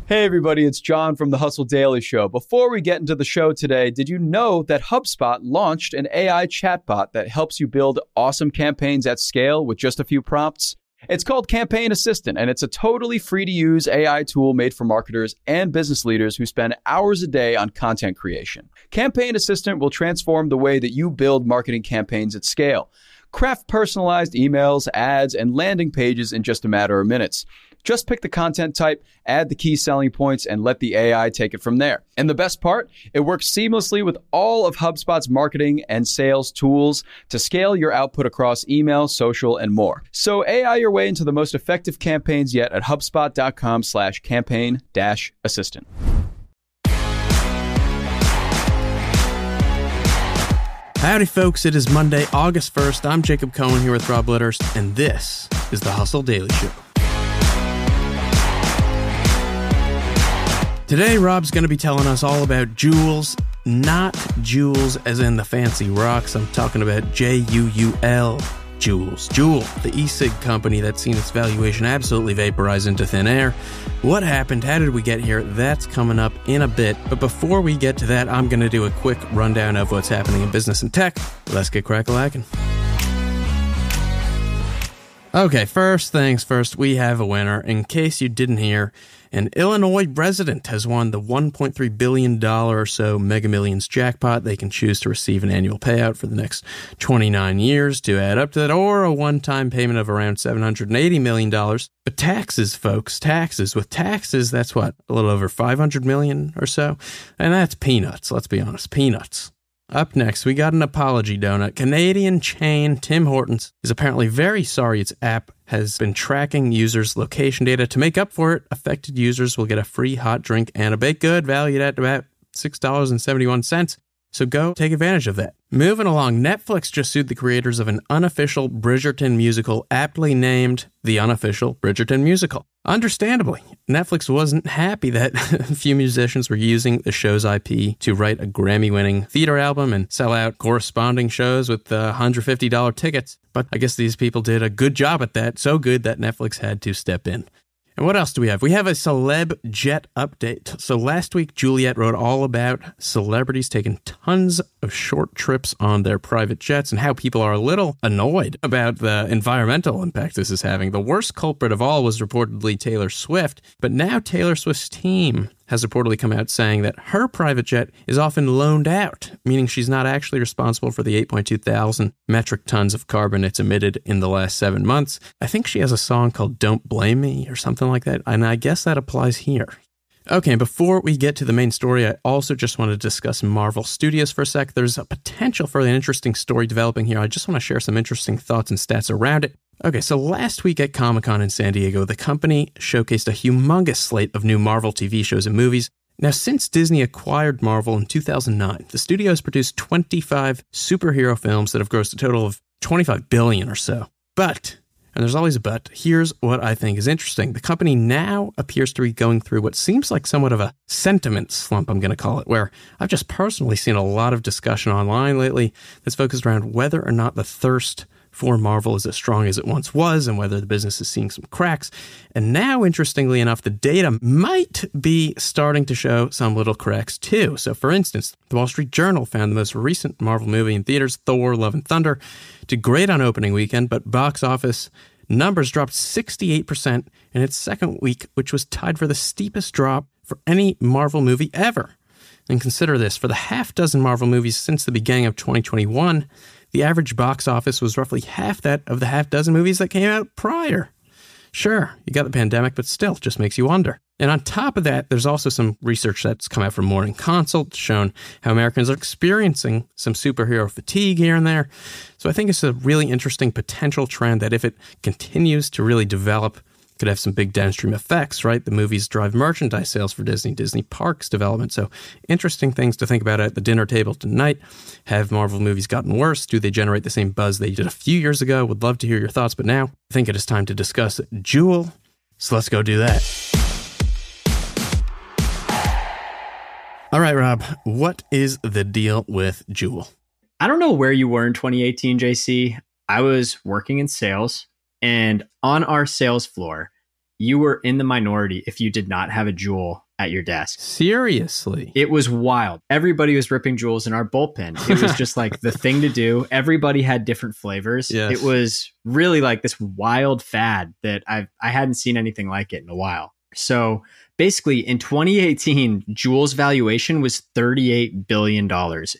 Hey everybody, it's John from the Hustle Daily Show. Before we get into the show today, did you know that HubSpot launched an AI chatbot that helps you build awesome campaigns at scale with just a few prompts? It's called Campaign Assistant, and it's a totally free-to-use AI tool made for marketers and business leaders who spend hours a day on content creation. Campaign Assistant will transform the way that you build marketing campaigns at scale. Craft personalized emails, ads, and landing pages in just a matter of minutes. Just pick the content type, add the key selling points, and let the AI take it from there. And the best part, it works seamlessly with all of HubSpot's marketing and sales tools to scale your output across email, social, and more. So AI your way into the most effective campaigns yet at HubSpot.com/campaign-assistant. Howdy folks, it is Monday, August 1st. I'm Jacob Cohen here with Rob Litterst, and this is the Hustle Daily Show. Today, Rob's going to be telling us all about Juuls, not Juuls as in the fancy rocks. I'm talking about Juul, Juuls. Juul, the e-cig company that's seen its valuation absolutely vaporize into thin air. What happened? How did we get here? That's coming up in a bit. But before we get to that, I'm going to do a quick rundown of what's happening in business and tech. Let's get crack-a-lackin'. Okay, first things first, we have a winner. In case you didn't hear, an Illinois resident has won the $1.3 billion or so Mega Millions jackpot. They can choose to receive an annual payout for the next 29 years to add up to that, or a one-time payment of around $780 million. But taxes, folks, taxes. With taxes, that's what, a little over $500 million or so? And that's peanuts, let's be honest, peanuts. Up next, we got an apology donut. Canadian chain Tim Hortons is apparently very sorry its app has been tracking users' location data. To make up for it, affected users will get a free hot drink and a baked good valued at about $6.71. So go take advantage of that. Moving along, Netflix just sued the creators of an unofficial Bridgerton musical, aptly named The Unofficial Bridgerton Musical. Understandably, Netflix wasn't happy that a few musicians were using the show's IP to write a Grammy-winning theater album and sell out corresponding shows with $150 tickets. But I guess these people did a good job at that, so good that Netflix had to step in. And what else do we have? We have a celeb jet update. So last week, Juliet wrote all about celebrities taking tons of short trips on their private jets and how people are a little annoyed about the environmental impact this is having. The worst culprit of all was reportedly Taylor Swift, but now Taylor Swift's team has reportedly come out saying that her private jet is often loaned out, meaning she's not actually responsible for the 8.2 thousand metric tons of carbon it's emitted in the last 7 months. I think she has a song called Don't Blame Me or something like that, and I guess that applies here. Okay, before we get to the main story, I also just want to discuss Marvel Studios for a sec. There's a potential for an interesting story developing here. I just want to share some interesting thoughts and stats around it. Okay, so last week at Comic-Con in San Diego, the company showcased a humongous slate of new Marvel TV shows and movies. Now, since Disney acquired Marvel in 2009, the studio has produced 25 superhero films that have grossed a total of $25 billion or so. But, and there's always a but, here's what I think is interesting. The company now appears to be going through what seems like somewhat of a sentiment slump, I'm going to call it, where I've just personally seen a lot of discussion online lately that's focused around whether or not the thirst for Marvel is as strong as it once was and whether the business is seeing some cracks. And now, interestingly enough, the data might be starting to show some little cracks too. So for instance, the Wall Street Journal found the most recent Marvel movie in theaters, Thor: Love and Thunder, did great on opening weekend, but box office numbers dropped 68% in its second week, which was tied for the steepest drop for any Marvel movie ever. And consider this, for the half dozen Marvel movies since the beginning of 2021, the average box office was roughly half that of the half dozen movies that came out prior. Sure, you got the pandemic, but still, it just makes you wonder. And on top of that, there's also some research that's come out from Morning Consult shown how Americans are experiencing some superhero fatigue here and there. So I think it's a really interesting potential trend that if it continues to really develop, could have some big downstream effects, right? The movies drive merchandise sales for Disney, Disney Parks development. So interesting things to think about at the dinner table tonight. Have Marvel movies gotten worse? Do they generate the same buzz they did a few years ago? Would love to hear your thoughts, but now I think it is time to discuss Juul. So let's go do that. All right, Rob, what is the deal with Juul? I don't know where you were in 2018, JC. I was working in sales. And on our sales floor, you were in the minority if you did not have a Juul at your desk. Seriously? It was wild. Everybody was ripping Juuls in our bullpen. It was just like the thing to do. Everybody had different flavors. Yes. It was really like this wild fad that I hadn't seen anything like it in a while. So basically in 2018, Juul's valuation was $38 billion.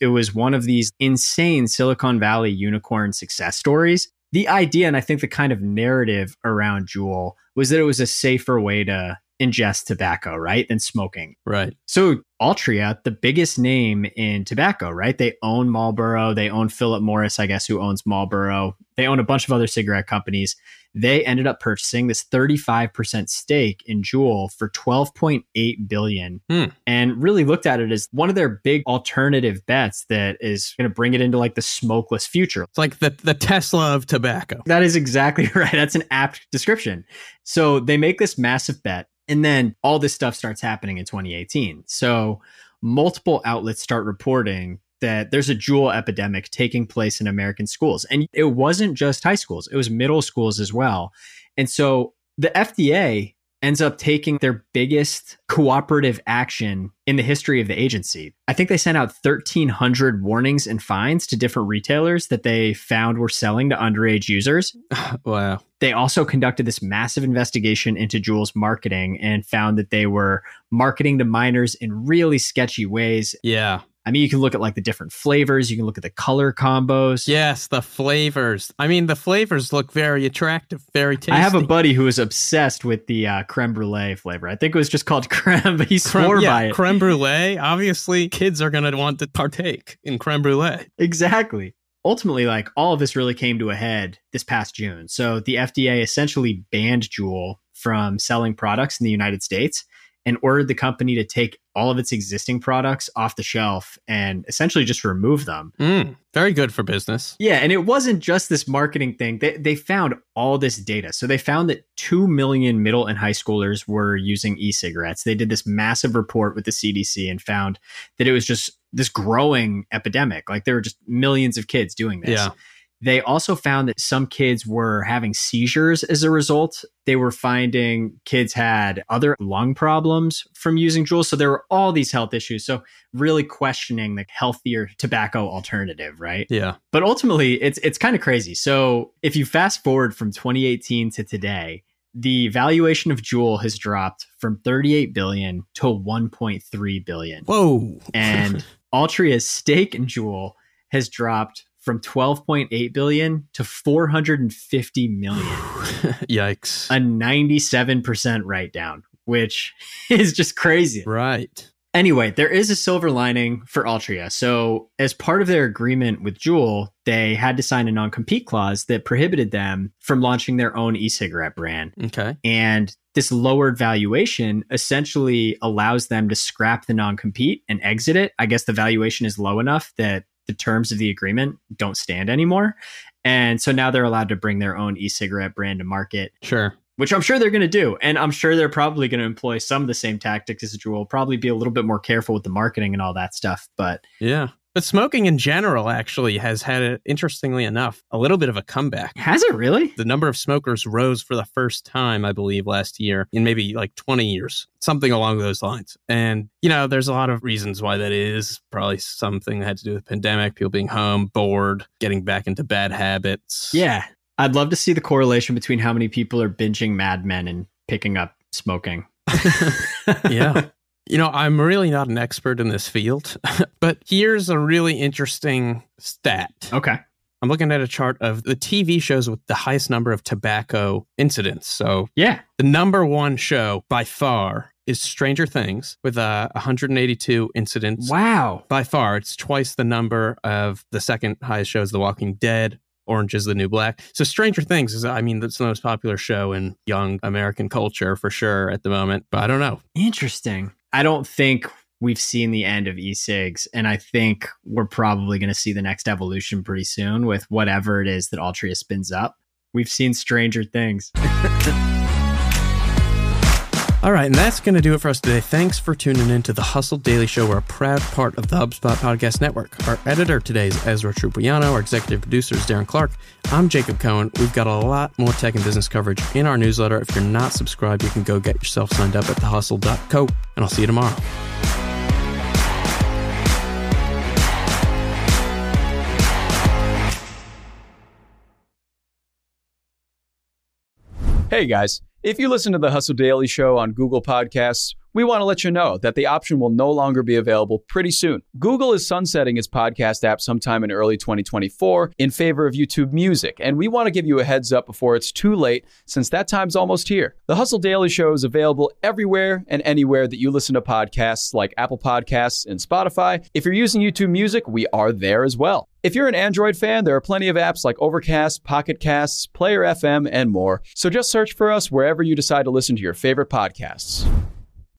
It was one of these insane Silicon Valley unicorn success stories. The idea, and I think the kind of narrative around Juul, was that it was a safer way to ingest tobacco, right, than smoking. Right. So Altria, the biggest name in tobacco, right? They own Marlboro. They own Philip Morris, I guess, who owns Marlboro. They own a bunch of other cigarette companies. They ended up purchasing this 35% stake in Juul for $12.8 billion and really looked at it as one of their big alternative bets that is going to bring it into like the smokeless future. It's like the Tesla of tobacco. That is exactly right. That's an apt description. So they make this massive bet, and then all this stuff starts happening in 2018. So multiple outlets start reporting that there's a Juul epidemic taking place in American schools. And it wasn't just high schools, it was middle schools as well. And so the FDA ends up taking their biggest cooperative action in the history of the agency. I think they sent out 1,300 warnings and fines to different retailers that they found were selling to underage users. Wow. They also conducted this massive investigation into Juul's marketing and found that they were marketing to minors in really sketchy ways. Yeah. I mean, you can look at like the different flavors. You can look at the color combos. Yes, the flavors. I mean, the flavors look very attractive, very tasty. I have a buddy who was obsessed with the creme brulee flavor. I think it was just called creme, but he swore by it. Creme brulee. Obviously, kids are going to want to partake in creme brulee. Exactly. Ultimately, like all of this really came to a head this past June. So the FDA essentially banned Juul from selling products in the United States and ordered the company to take all of its existing products off the shelf and essentially just remove them. Very good for business. Yeah, and it wasn't just this marketing thing. They found all this data. So they found that 2 million middle and high schoolers were using e-cigarettes. They did this massive report with the CDC and found that it was just this growing epidemic. Like there were just millions of kids doing this. Yeah. They also found that some kids were having seizures as a result. They were finding kids had other lung problems from using Juul. So there were all these health issues. So really questioning the healthier tobacco alternative, right? Yeah. But ultimately, it's kind of crazy. So if you fast forward from 2018 to today, the valuation of Juul has dropped from $38 billion to $1.3 billion. Whoa. And Altria's stake in Juul has dropped from $12.8 billion to $450 million. Yikes. A 97% write down, which is just crazy. Right. Anyway, there is a silver lining for Altria. So as part of their agreement with Juul, they had to sign a non-compete clause that prohibited them from launching their own e-cigarette brand. Okay. And this lowered valuation essentially allows them to scrap the non-compete and exit it. I guess the valuation is low enough that the terms of the agreement don't stand anymore. And so now they're allowed to bring their own e-cigarette brand to market. Sure. Which I'm sure they're going to do. And I'm sure they're probably going to employ some of the same tactics as Juul, probably be a little bit more careful with the marketing and all that stuff. But yeah. But smoking in general actually has had, interestingly enough, a little bit of a comeback. Has it really? The number of smokers rose for the first time, I believe, last year in maybe like 20 years, something along those lines. And, you know, there's a lot of reasons why that is. Probably something that had to do with the pandemic, people being home, bored, getting back into bad habits. Yeah. I'd love to see the correlation between how many people are binging Mad Men and picking up smoking. Yeah. You know, I'm really not an expert in this field, but here's a really interesting stat. Okay. I'm looking at a chart of the TV shows with the highest number of tobacco incidents. So yeah, the number one show by far is Stranger Things with 182 incidents. Wow. By far, it's twice the number of the second highest show is The Walking Dead. Orange is the New Black. So Stranger Things is, I mean, that's the most popular show in young American culture for sure at the moment, but I don't know. Interesting. I don't think we've seen the end of e-cigs, and I think we're probably going to see the next evolution pretty soon with whatever it is that Altria spins up. We've seen Stranger Things. All right, and that's going to do it for us today. Thanks for tuning in to the Hustle Daily Show. We're a proud part of the HubSpot Podcast Network. Our editor today is Ezra Trupiano. Our executive producer is Darren Clark. I'm Jacob Cohen. We've got a lot more tech and business coverage in our newsletter. If you're not subscribed, you can go get yourself signed up at thehustle.co, and I'll see you tomorrow. Hey guys, if you listen to the Hustle Daily Show on Google Podcasts, we want to let you know that the option will no longer be available pretty soon. Google is sunsetting its podcast app sometime in early 2024 in favor of YouTube Music, and we want to give you a heads up before it's too late, since that time's almost here. The Hustle Daily Show is available everywhere and anywhere that you listen to podcasts, like Apple Podcasts and Spotify. If you're using YouTube Music, we are there as well. If you're an Android fan, there are plenty of apps like Overcast, Pocket Casts, Player FM, and more. So just search for us wherever you decide to listen to your favorite podcasts.